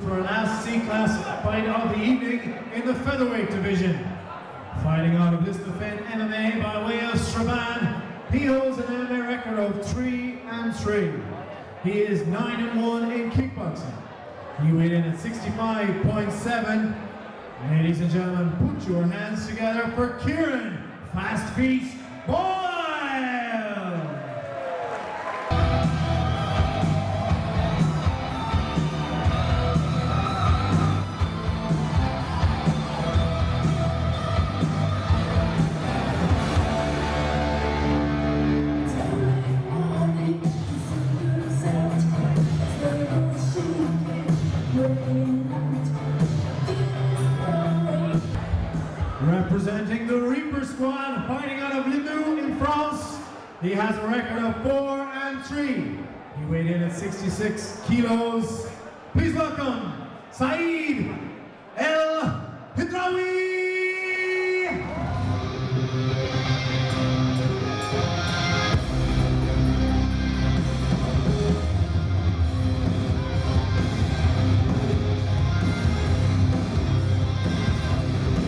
For our last C-class fight of the evening in the featherweight division. Fighting out of this defend MMA by way of Strabane, he holds an MMA record of 3-3. He is 9-1 in kickboxing. He weighed in at 65.7. Ladies and gentlemen, put your hands together for Kieran Fast Feet Boyle! Representing the Reaper squad, fighting out of Limoux in France, he has a record of 4-3. He weighed in at 66 kilos. Please welcome Siead El Hidraoui!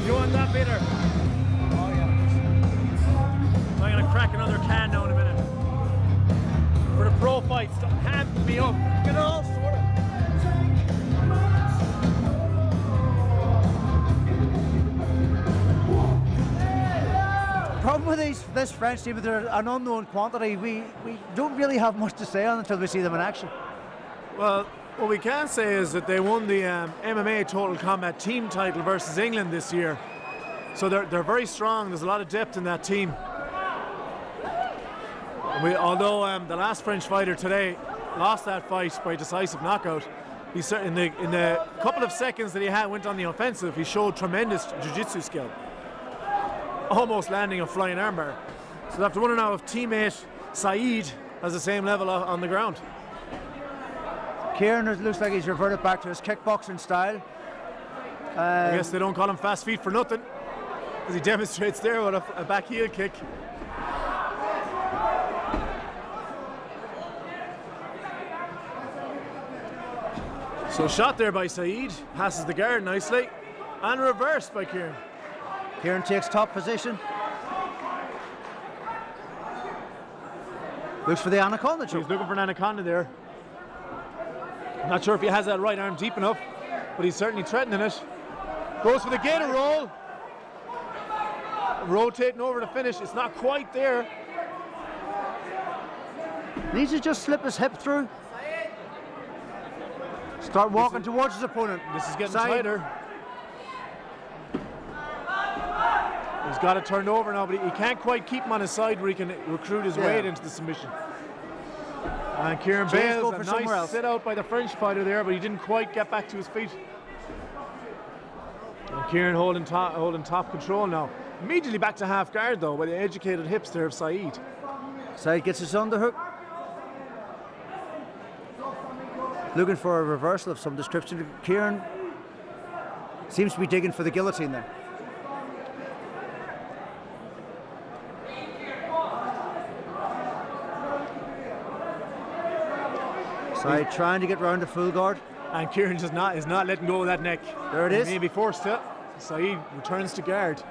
You want that bitter? Oh yeah. So I'm gonna crack another can now in a minute. For the pro fights, hand me up. Get it all sorted. The problem with this French team is they're an unknown quantity. We don't really have much to say on until we see them in action. Well, what we can say is that they won the MMA Total Combat team title versus England this year. So they're very strong. There's a lot of depth in that team. Although the last French fighter today lost that fight by decisive knockout, in the couple of seconds that he went on the offensive, he showed tremendous jiu-jitsu skill, almost landing a flying armbar. So they have to wonder now if teammate Siead has the same level on the ground. Kieran, it looks like he's reverted back to his kickboxing style. I guess they don't call him Fast Feet for nothing, as he demonstrates there with a back heel kick. So shot there by Siead, passes the guard nicely, and reversed by Kieran. Kieran takes top position. Looks for the anaconda choke. He's looking for an anaconda there. Not sure if he has that right arm deep enough, but he's certainly threatening it. Goes for the gator roll. Rotating over to finish. It's not quite there. Needs to just slip his hip through. Start walking towards his opponent. This is getting tighter. He's got it turned over now, but he can't quite keep him on his side where he can recruit his weight into the submission. And Kieran bails, a nice sit out by the French fighter there, but he didn't quite get back to his feet. And Kieran holding top control now. Immediately back to half guard though, by the educated hips there of Siead. Siead gets his underhook. Looking for a reversal of some description. Kieran seems to be digging for the guillotine there. Siead trying to get round the full guard. And Kieran is not letting go of that neck. There it is. Maybe forced to. Siead returns to guard.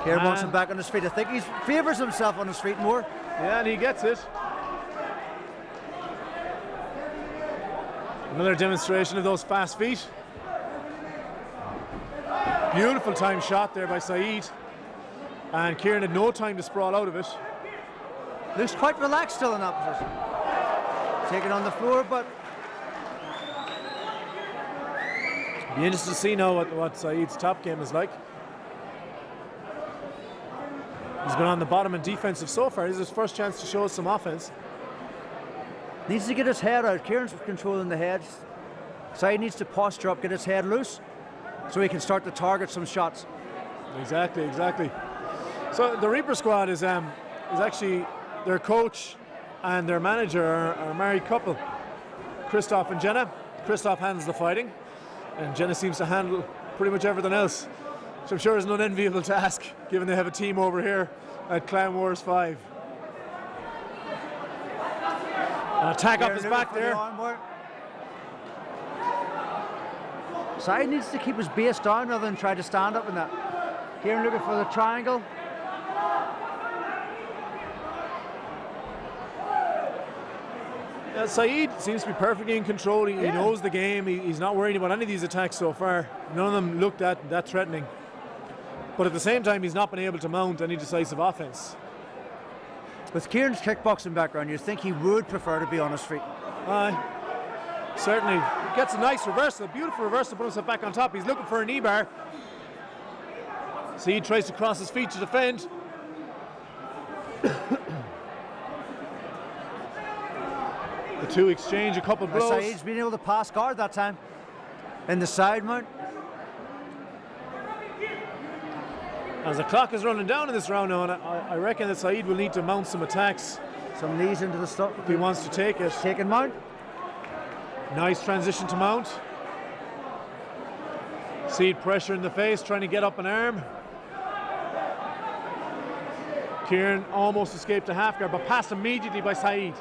Kieran wants him back on his feet. I think he favours himself on his feet more. Yeah, and he gets it. Another demonstration of those fast feet. Beautiful time shot there by Siead. And Kieran had no time to sprawl out of it. Looks quite relaxed still in that position. Taken on the floor, but... Be interested to see now what Siead's top game is like. He's been on the bottom in defensive so far. This is his first chance to show us some offense. Needs to get his head out. Kieran's controlling the head. Siead needs to posture up, get his head loose, so he can start to target some shots. Exactly. So the Reaper squad is actually their coach and their manager are a married couple, Christoph and Jenna. Christoph handles the fighting, and Jenna seems to handle pretty much everything else, which I'm sure is an unenviable task, given they have a team over here at Clan Wars 5. An attack off his back there. Siead needs to keep his base down rather than try to stand up in that. Kieran looking for the triangle. Siead seems to be perfectly in control. He knows the game. He's not worried about any of these attacks so far. None of them looked that threatening. But at the same time, he's not been able to mount any decisive offense. With Kieran's kickboxing background, you'd think he would prefer to be on his feet. Certainly. He gets a nice reversal, a beautiful reversal to put himself back on top. He's looking for a knee bar. Siead tries to cross his feet to defend. The two exchange a couple blows. Siead's been able to pass guard that time in the side mount. As the clock is running down in this round now, and I reckon that Siead will need to mount some attacks. Some knees into the stuff. If he wants to take it. Take and mount. Nice transition to mount. Siead pressure in the face, trying to get up an arm. Kieran almost escaped a half guard, but passed immediately by Siead.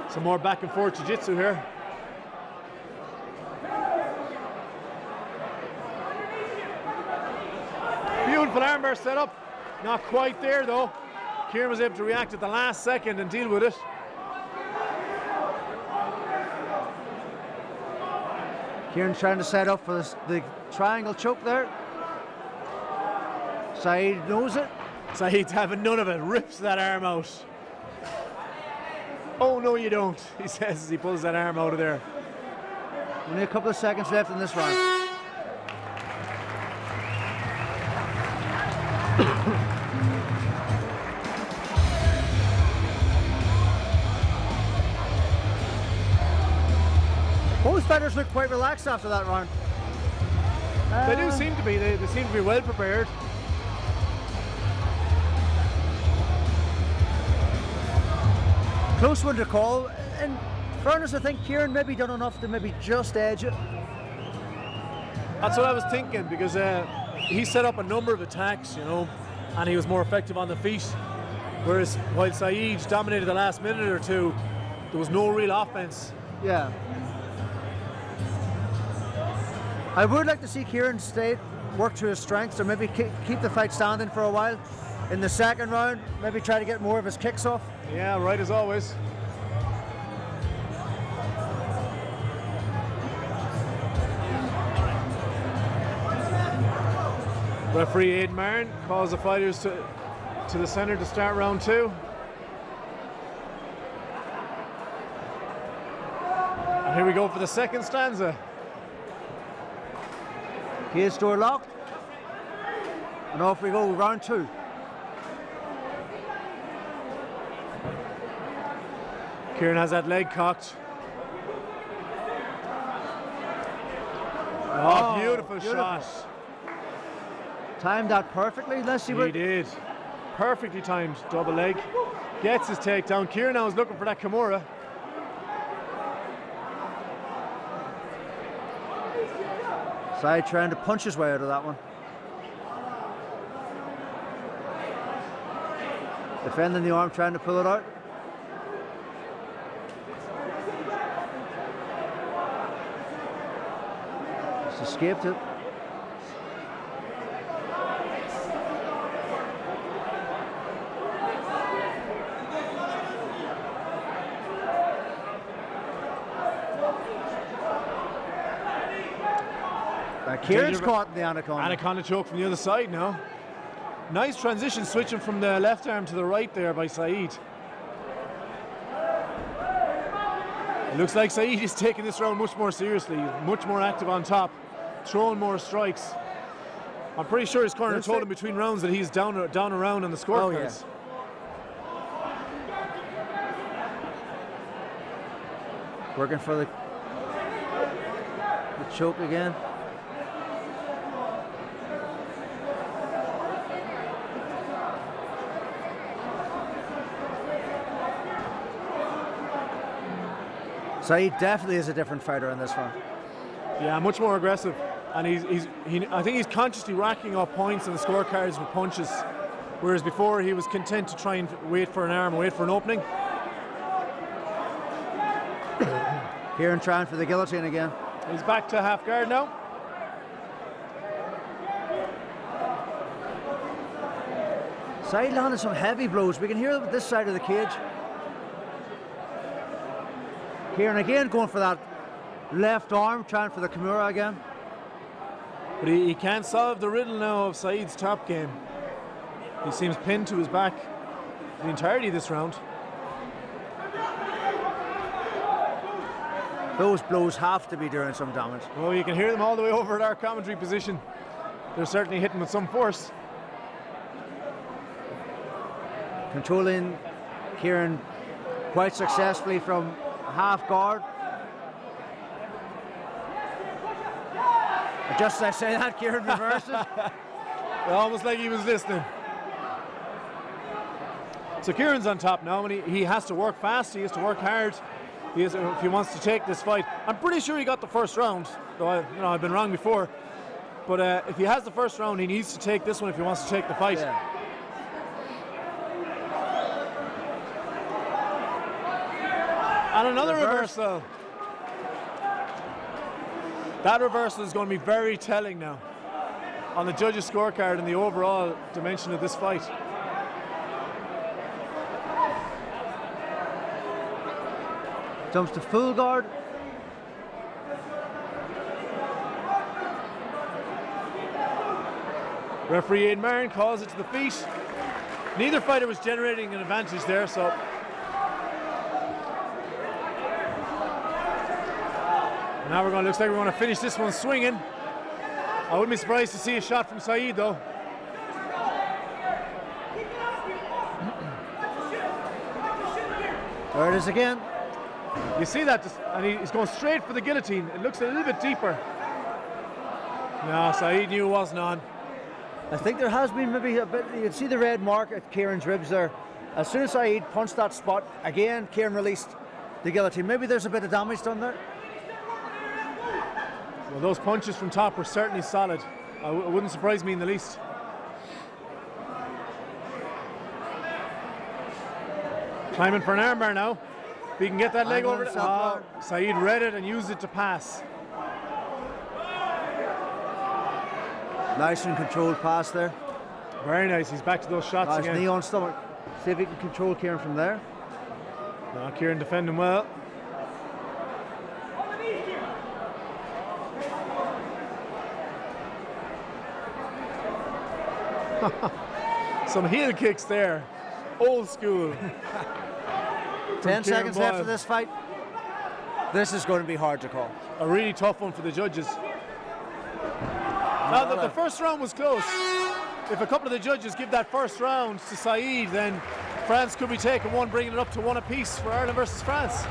Some more back and forth jiu-jitsu here. Beautiful armbar set up. Not quite there though. Kieran was able to react at the last second and deal with it. Kieran trying to set up for the triangle choke there. Siead knows it. Siead's having none of it. Rips that arm out. Oh no you don't, he says as he pulls that arm out of there. Only a couple of seconds left in this round. Both fighters look quite relaxed after that round. They do seem to be. They seem to be well prepared. Close one to call. In fairness, I think Kieran maybe done enough to maybe just edge it. That's what I was thinking, because he set up a number of attacks, you know, and he was more effective on the feet. Whereas while Siead dominated the last minute or two, there was no real offense. Yeah. I would like to see Kieran work to his strengths, or maybe keep the fight standing for a while. In the second round, maybe try to get more of his kicks off. Yeah, right as always. Referee Aidan Marin calls the fighters to the center to start round two. And here we go for the second stanza. Cage door locked. And off we go, round two. Kieran has that leg cocked. Oh, beautiful shot. Timed that perfectly. Let's see what he did. Perfectly timed double leg. Gets his takedown. Kieran now is looking for that Kimura. Siead trying to punch his way out of that one. Defending the arm, trying to pull it out. Just escaped it. Kieran's caught in the anaconda. Anaconda choke from the other side now. Nice transition, switching from the left arm to the right there by Siead. It looks like Siead is taking this round much more seriously, much more active on top, throwing more strikes. I'm pretty sure his corner told him between rounds that he's down around on the scorecards. Working for the choke again. Siead definitely is a different fighter in this one. Yeah, much more aggressive, and I think he's consciously racking up points in the scorecards with punches, whereas before he was content to try and wait for an arm, wait for an opening. Kieran trying for the guillotine again. He's back to half guard now. Side landed some heavy blows. We can hear them at this side of the cage. Kieran again going for that left arm, trying for the Kimura again. But he can't solve the riddle now of Siead's top game. He seems pinned to his back for the entirety of this round. Those blows have to be doing some damage. Oh, you can hear them all the way over at our commentary position. They're certainly hitting with some force. Controlling Kieran quite successfully from half guard. Just as I say that, Kieran reverses. Almost like he was listening. So Kieran's on top now, and he has to work fast, he has to work hard if he wants to take this fight. I'm pretty sure he got the first round, though I've been wrong before. But if he has the first round, he needs to take this one if he wants to take the fight. Yeah. And another reversal. That reversal is going to be very telling now on the judges' scorecard and the overall dimension of this fight. Jumps to full guard. Referee Aidan Marin calls it to the feet. Neither fighter was generating an advantage there, so. Now looks like we're going to finish this one swinging. I wouldn't be surprised to see a shot from Siead though. There it is again. You see that, and he's going straight for the guillotine. It looks a little bit deeper. No, Siead knew it wasn't on. I think there has been maybe a bit, you can see the red mark at Kieran's ribs there. As soon as Siead punched that spot, again, Kieran released the guillotine. Maybe there's a bit of damage done there. Well, those punches from top were certainly solid. It wouldn't surprise me in the least. Climbing for an armbar now. If he can get that leg over. Siead read it and used it to pass. Nice and controlled pass there. Very nice. He's back to those shots nice again. Knee on stomach. See if he can control Kieran from there. No, Kieran defending well. Some heel kicks there. Old school. 10 seconds left of this fight. This is going to be hard to call. A really tough one for the judges. Now that the first round was close, if a couple of the judges give that first round to Siead, then France could be taking one, bringing it up to one apiece for Ireland versus France.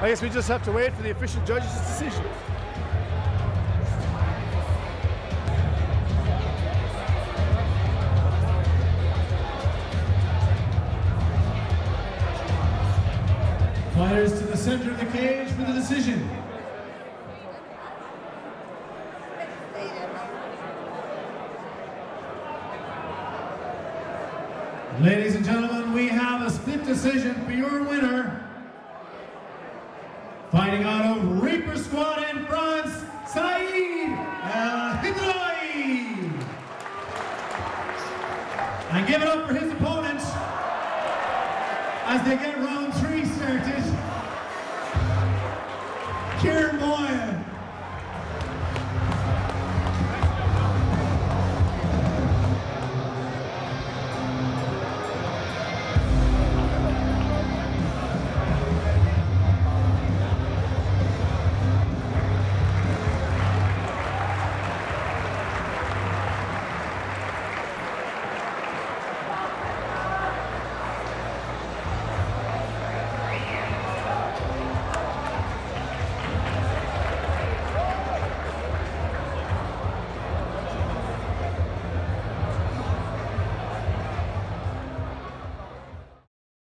I guess we just have to wait for the official judges' decision. Fighters to the center of the cage for the decision. Ladies and gentlemen, we have a split decision for your winner. Fighting out of Reaper Squad in France, Siead El-Hidroy. And give it up for his opponent as they get round